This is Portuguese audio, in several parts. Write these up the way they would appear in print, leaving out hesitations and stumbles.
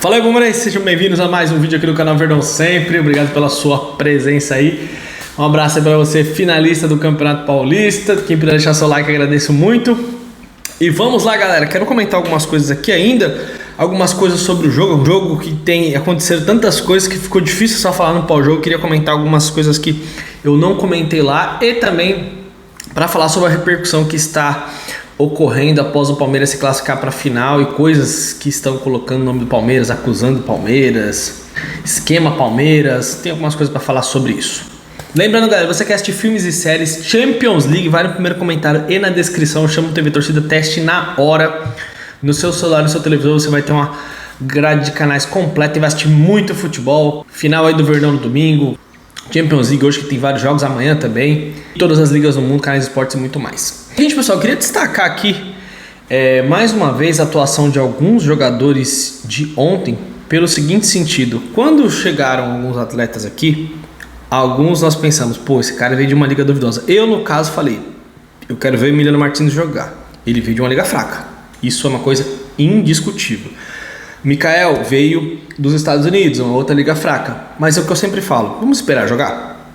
Fala aí, Palmeirense, sejam bem-vindos a mais um vídeo aqui do canal Verdão Sempre. Obrigado pela sua presença aí. Um abraço aí pra você, finalista do Campeonato Paulista. Quem puder deixar seu like, agradeço muito. E vamos lá, galera. Quero comentar algumas coisas aqui ainda. Algumas coisas sobre o jogo. Um jogo que tem acontecido tantas coisas que ficou difícil só falar no pós-jogo. Queria comentar algumas coisas que eu não comentei lá. E também para falar sobre a repercussão que está ocorrendo após o Palmeiras se classificar para a final e coisas que estão colocando o nome do Palmeiras, acusando o Palmeiras, esquema Palmeiras. Tem algumas coisas para falar sobre isso. Lembrando, galera, você quer assistir filmes e séries Champions League, vai no primeiro comentário e na descrição. Chama o TV Torcida, teste na hora. No seu celular, no seu televisor, você vai ter uma grade de canais completa e vai assistir muito futebol. Final aí do Verdão no domingo, Champions League hoje, que tem vários jogos, amanhã também. Todas as ligas do mundo, canais de esportes e muito mais. Gente, pessoal, eu queria destacar aqui mais uma vez a atuação de alguns jogadores de ontem pelo seguinte sentido. Quando chegaram alguns atletas aqui, alguns nós pensamos, pô, esse cara veio de uma liga duvidosa. Eu, no caso, falei, eu quero ver o Emiliano Martins jogar. Ele veio de uma liga fraca. Isso é uma coisa indiscutível. Mikael veio dos Estados Unidos, uma outra liga fraca. Mas é o que eu sempre falo, vamos esperar jogar?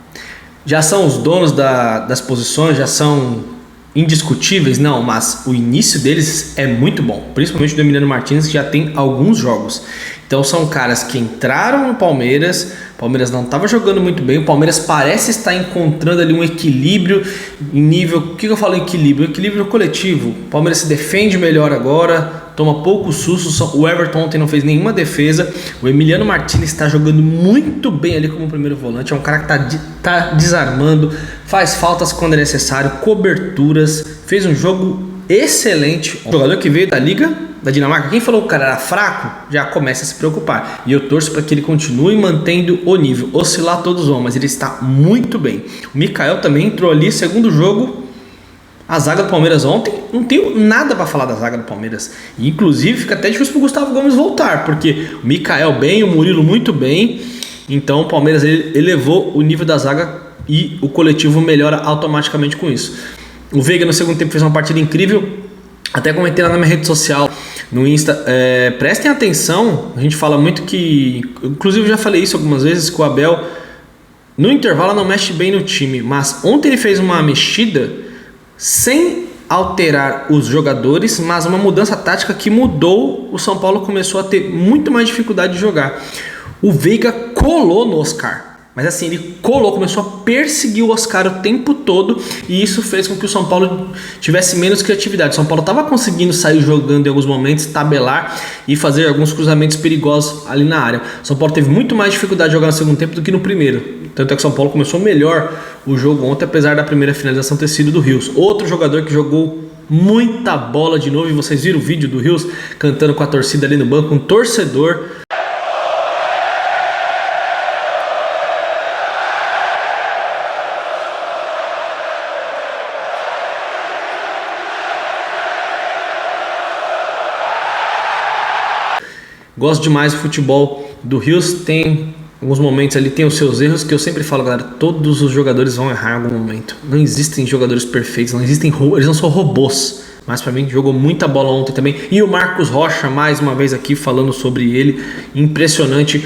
Já são os donos das posições, já são indiscutíveis? Não, mas o início deles é muito bom. Principalmente do Emiliano Martins, que já tem alguns jogos. Então são caras que entraram no Palmeiras, o Palmeiras não estava jogando muito bem, o Palmeiras parece estar encontrando ali um equilíbrio em nível... O que eu falo equilíbrio? Equilíbrio coletivo. O Palmeiras se defende melhor agora, toma poucos sustos. O Everton ontem não fez nenhuma defesa. O Emiliano Martins está jogando muito bem ali como primeiro volante. É um cara que tá desarmando, faz faltas quando é necessário, coberturas, fez um jogo excelente. Um jogador que veio da Liga da Dinamarca, quem falou que o cara era fraco, já começa a se preocupar. E eu torço para que ele continue mantendo o nível. Oscilar todos vão, mas ele está muito bem. O Mikael também entrou ali, segundo jogo. A zaga do Palmeiras ontem, não tenho nada para falar da zaga do Palmeiras. E, inclusive, fica até difícil pro Gustavo Gomes voltar, porque o Mikael bem, o Murilo muito bem. Então o Palmeiras elevou o nível da zaga e o coletivo melhora automaticamente com isso. O Veiga no segundo tempo fez uma partida incrível. Até comentei lá na minha rede social, no Insta, prestem atenção, a gente fala muito que, inclusive eu já falei isso algumas vezes, que o Abel no intervalo não mexe bem no time, mas ontem ele fez uma mexida sem alterar os jogadores, mas uma mudança tática que mudou. O São Paulo começou a ter muito mais dificuldade de jogar. O Veiga colou no Oscar. Mas assim, ele começou a perseguir o Oscar o tempo todo, e isso fez com que o São Paulo tivesse menos criatividade. O São Paulo estava conseguindo sair jogando em alguns momentos, tabelar e fazer alguns cruzamentos perigosos ali na área. O São Paulo teve muito mais dificuldade de jogar no segundo tempo do que no primeiro. Tanto é que o São Paulo começou melhor o jogo ontem, apesar da primeira finalização ter sido do Rios. Outro jogador que jogou muita bola de novo, e vocês viram o vídeo do Rios cantando com a torcida ali no banco, um torcedor. Gosto demais do futebol do Rios, tem alguns momentos ali, tem os seus erros, que eu sempre falo, galera, todos os jogadores vão errar em algum momento. Não existem jogadores perfeitos, eles não são robôs. Mas pra mim jogou muita bola ontem também. E o Marcos Rocha, mais uma vez aqui falando sobre ele, impressionante.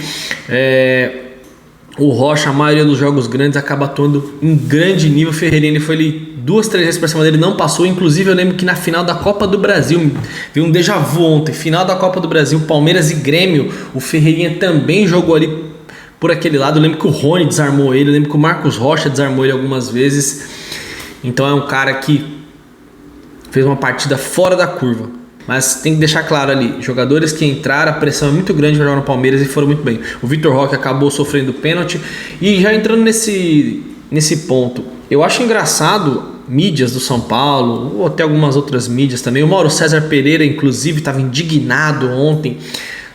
O Rocha, a maioria dos jogos grandes, acaba atuando em grande nível. O Ferreirinha, ele foi ali 2, 3 vezes pra cima dele, não passou. Inclusive eu lembro que na final da Copa do Brasil, vi um déjà vu ontem, final da Copa do Brasil, Palmeiras e Grêmio, o Ferreirinha também jogou ali por aquele lado. Eu lembro que o Rony desarmou ele, eu lembro que o Marcos Rocha desarmou ele algumas vezes. Então é um cara que fez uma partida fora da curva. Mas tem que deixar claro ali, jogadores que entraram, a pressão é muito grande para jogar no Palmeiras e foram muito bem. O Vitor Roque acabou sofrendo pênalti. E já entrando nesse ponto, eu acho engraçado mídias do São Paulo, ou até algumas outras mídias também. O Mauro César Pereira, inclusive, estava indignado ontem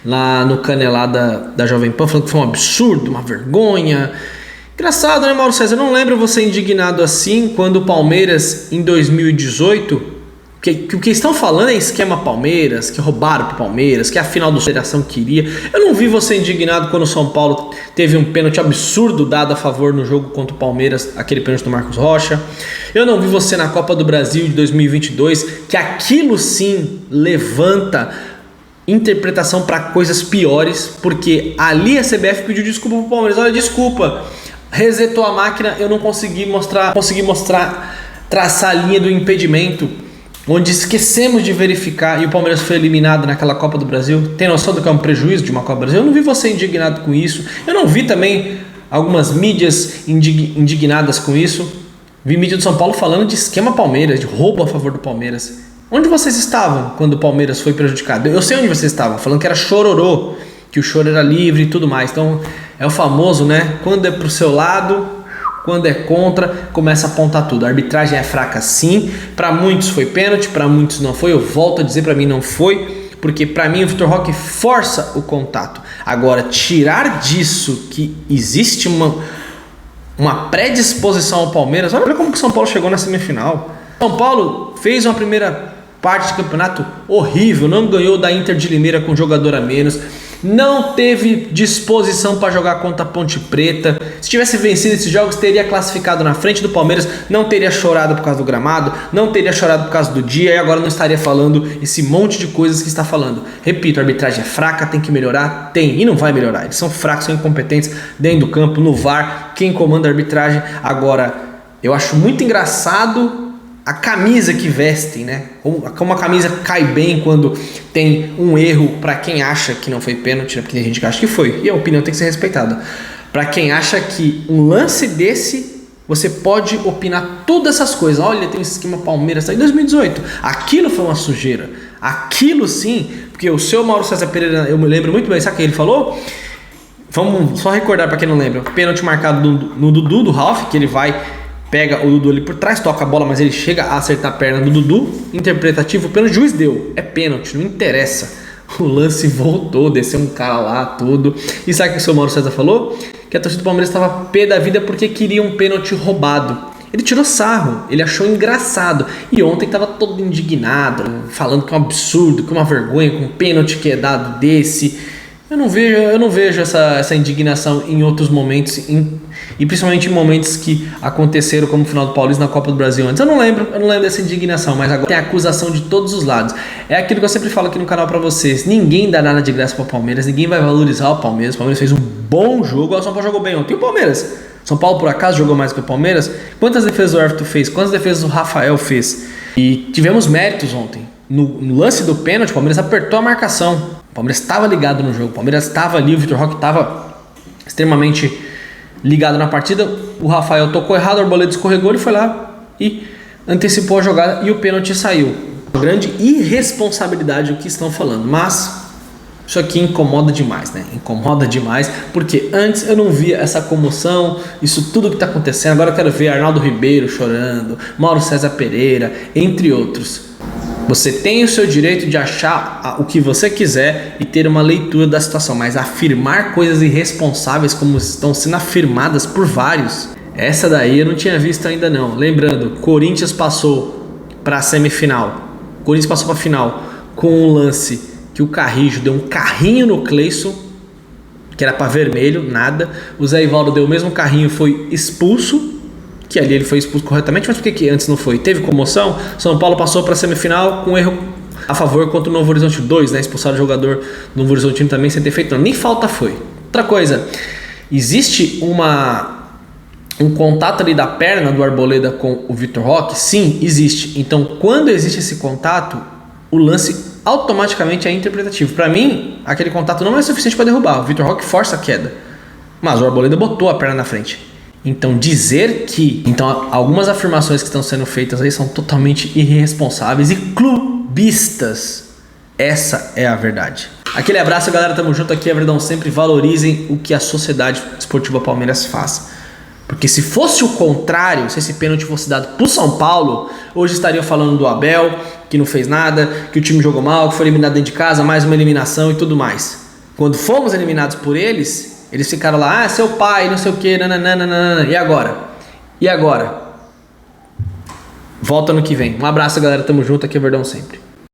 lá no Canelá da Jovem Pan, falando que foi um absurdo, uma vergonha. Engraçado, né, Mauro César? Eu não lembro você indignado assim quando o Palmeiras, em 2018... O que estão falando é esquema Palmeiras, que roubaram pro Palmeiras, que a final da Federação queria. Eu não vi você indignado quando o São Paulo teve um pênalti absurdo dado a favor no jogo contra o Palmeiras, aquele pênalti do Marcos Rocha. Eu não vi você na Copa do Brasil de 2022, que aquilo sim levanta interpretação para coisas piores, porque ali a CBF pediu desculpa pro Palmeiras. Olha, desculpa, resetou a máquina, eu não consegui mostrar, traçar a linha do impedimento, onde esquecemos de verificar e o Palmeiras foi eliminado naquela Copa do Brasil. Tem noção do que é um prejuízo de uma Copa do Brasil? Eu não vi você indignado com isso, eu não vi também algumas mídias indignadas com isso. Vi mídia do São Paulo falando de esquema Palmeiras, de roubo a favor do Palmeiras. Onde vocês estavam quando o Palmeiras foi prejudicado? Eu sei onde vocês estavam, falando que era chororô, que o choro era livre e tudo mais. Então é o famoso, né? Quando é pro seu lado, quando é contra, começa a apontar tudo. A arbitragem é fraca sim, para muitos foi pênalti, para muitos não foi. Eu volto a dizer, para mim não foi, porque para mim o Vitor Roque força o contato. Agora, tirar disso que existe uma predisposição ao Palmeiras, olha como que o São Paulo chegou na semifinal. São Paulo fez uma primeira parte de campeonato horrível, não ganhou da Inter de Limeira com jogador a menos, não teve disposição para jogar contra a Ponte Preta. Se tivesse vencido esses jogos, teria classificado na frente do Palmeiras, não teria chorado por causa do gramado, não teria chorado por causa do dia e agora não estaria falando esse monte de coisas que está falando. Repito, a arbitragem é fraca, tem que melhorar, tem e não vai melhorar. Eles são fracos, são incompetentes dentro do campo, no VAR, quem comanda a arbitragem. Agora, eu acho muito engraçado a camisa que vestem, né? Como a camisa cai bem quando tem um erro para quem acha que não foi pênalti, né? Porque tem gente que acha que foi, e a opinião tem que ser respeitada. Para quem acha que um lance desse, você pode opinar todas essas coisas. Olha, tem um esquema Palmeiras, tá em 2018. Aquilo foi uma sujeira. Aquilo sim, porque o seu Mauro César Pereira, eu me lembro muito bem, sabe o que ele falou? Vamos só recordar para quem não lembra. Pênalti marcado no Dudu, do Ralf, que ele vai... Pega o Dudu ali por trás, toca a bola, mas ele chega a acertar a perna do Dudu. Interpretativo, o pênalti, o juiz deu. É pênalti, não interessa. O lance voltou, desceu um cara lá, tudo. E sabe o que o seu Mauro César falou? Que a torcida do Palmeiras estava pé da vida porque queria um pênalti roubado. Ele tirou sarro, ele achou engraçado. E ontem estava todo indignado, falando que é um absurdo, que é uma vergonha, com um pênalti que é dado desse. Eu não vejo essa indignação em outros momentos, e principalmente em momentos que aconteceram como o final do Paulista na Copa do Brasil antes. Eu não lembro dessa indignação, mas agora tem acusação de todos os lados. É aquilo que eu sempre falo aqui no canal pra vocês: ninguém dá nada de graça pro Palmeiras, ninguém vai valorizar o Palmeiras. O Palmeiras fez um bom jogo, o São Paulo jogou bem ontem. E o Palmeiras? São Paulo por acaso jogou mais que o Palmeiras? Quantas defesas o Everton fez? Quantas defesas o Rafael fez? E tivemos méritos ontem. No lance do pênalti, o Palmeiras apertou a marcação. O Palmeiras estava ligado no jogo, o Palmeiras estava ali, o Vitor Roque estava extremamente ligado na partida. O Rafael tocou errado, o Arboleda escorregou, ele foi lá e antecipou a jogada e o pênalti saiu. Grande irresponsabilidade o que estão falando, mas isso aqui incomoda demais, né? Incomoda demais, porque antes eu não via essa comoção, isso tudo que está acontecendo. Agora eu quero ver Arnaldo Ribeiro chorando, Mauro César Pereira, entre outros. Você tem o seu direito de achar o que você quiser e ter uma leitura da situação, mas afirmar coisas irresponsáveis como estão sendo afirmadas por vários, essa daí eu não tinha visto ainda não. Lembrando, Corinthians passou para a semifinal, Corinthians passou para a final com um lance que o Carrijo deu um carrinho no Cleison, que era para vermelho, nada. O Zé Ivaldo deu o mesmo carrinho, foi expulso, que ali ele foi expulso corretamente, mas por que antes não foi? Teve comoção? São Paulo passou para a semifinal com um erro a favor contra o Novo Horizonte 2, né? Expulsaram o jogador do Novo Horizontino também sem ter feito, não, nem falta foi. Outra coisa, existe um contato ali da perna do Arboleda com o Vitor Roque? Sim, existe. Então, quando existe esse contato, o lance automaticamente é interpretativo. Para mim, aquele contato não é suficiente para derrubar. O Vitor Roque força a queda, mas o Arboleda botou a perna na frente. Então dizer que... Então algumas afirmações que estão sendo feitas aí são totalmente irresponsáveis e clubistas. Essa é a verdade. Aquele abraço, galera, tamo junto aqui, a Verdão sempre. Valorizem o que a Sociedade Esportiva Palmeiras faz. Porque se fosse o contrário, se esse pênalti fosse dado pro São Paulo, hoje estariam falando do Abel, que não fez nada, que o time jogou mal, que foi eliminado dentro de casa, mais uma eliminação e tudo mais. Quando fomos eliminados por eles ficaram lá, seu pai, não sei o que, nananana. E agora? E agora? Volta no que vem. Um abraço, galera, tamo junto, aqui é Verdão sempre.